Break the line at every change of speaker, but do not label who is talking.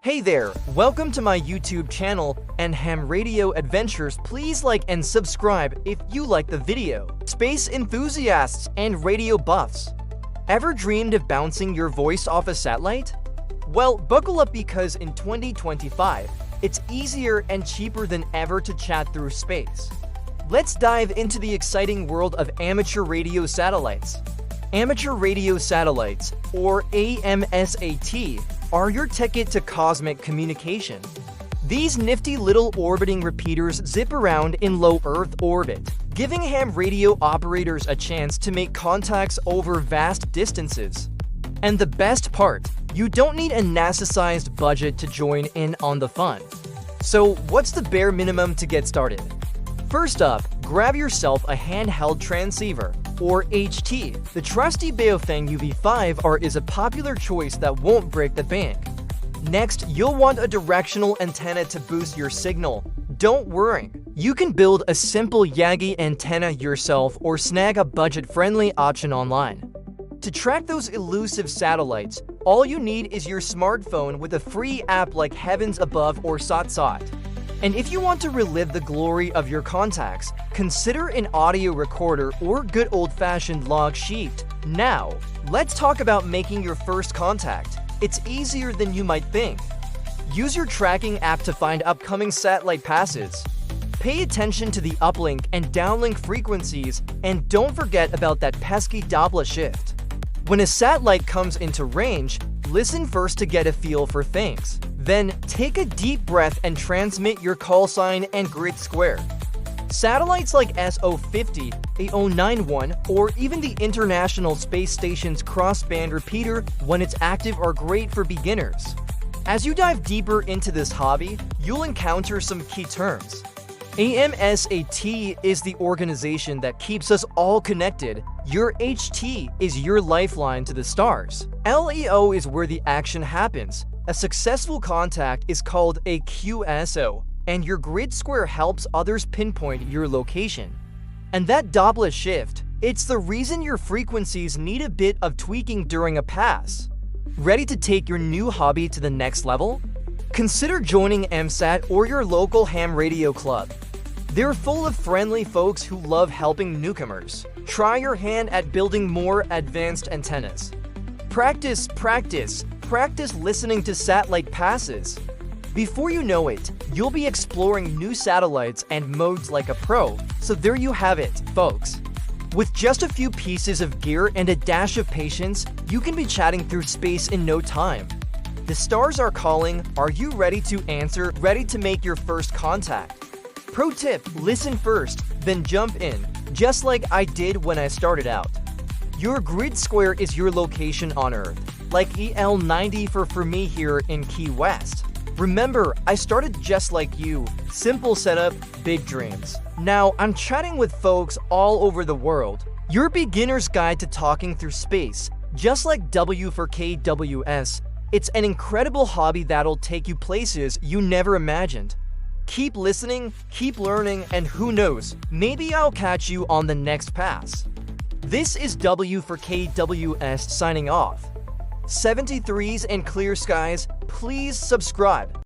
Hey there, welcome to my YouTube channel and ham radio adventures. Please like and subscribe if you like the video. Space enthusiasts and radio buffs. Ever dreamed of bouncing your voice off a satellite? Well, buckle up because in 2025, it's easier and cheaper than ever to chat through space. Let's dive into the exciting world of amateur radio satellites. Amateur radio satellites, or AMSAT, are your ticket to cosmic communication. These nifty little orbiting repeaters zip around in low Earth orbit, giving ham radio operators a chance to make contacts over vast distances. And the best part, you don't need a NASA-sized budget to join in on the fun. So what's the bare minimum to get started? First up, grab yourself a handheld transceiver, or HT. The trusty Baofeng UV5R is a popular choice that won't break the bank. Next, you'll want a directional antenna to boost your signal. Don't worry, you can build a simple Yagi antenna yourself or snag a budget-friendly option online. To track those elusive satellites, all you need is your smartphone with a free app like Heavens Above or SatSat. And if you want to relive the glory of your contacts, consider an audio recorder or good old-fashioned log sheet. Now, let's talk about making your first contact. It's easier than you might think. Use your tracking app to find upcoming satellite passes. Pay attention to the uplink and downlink frequencies, and don't forget about that pesky Doppler Shift. When a satellite comes into range, listen first to get a feel for things. Then, take a deep breath and transmit your call sign and grid square. Satellites like SO50, A091, or even the International Space Station's cross-band repeater when it's active are great for beginners. As you dive deeper into this hobby, you'll encounter some key terms. AMSAT is the organization that keeps us all connected. Your HT is your lifeline to the stars. LEO is where the action happens. A successful contact is called a QSO, and your grid square helps others pinpoint your location. And that Doppler shift, it's the reason your frequencies need a bit of tweaking during a pass. Ready to take your new hobby to the next level? Consider joining AMSAT or your local ham radio club. They're full of friendly folks who love helping newcomers. Try your hand at building more advanced antennas. Practice listening to satellite passes. Before you know it, you'll be exploring new satellites and modes like a pro. So there you have it, folks. With just a few pieces of gear and a dash of patience, you can be chatting through space in no time. The stars are calling. Are you ready to answer? Ready to make your first contact? Pro tip, listen first, then jump in, just like I did when I started out. Your grid square is your location on Earth, like EL90 for me here in Key West. Remember, I started just like you. Simple setup, big dreams. Now, I'm chatting with folks all over the world. Your beginner's guide to talking through space, just like W4KWS, it's an incredible hobby that'll take you places you never imagined. Keep listening, keep learning, and who knows, maybe I'll catch you on the next pass. This is W4KWS signing off. 73s and clear skies, please subscribe.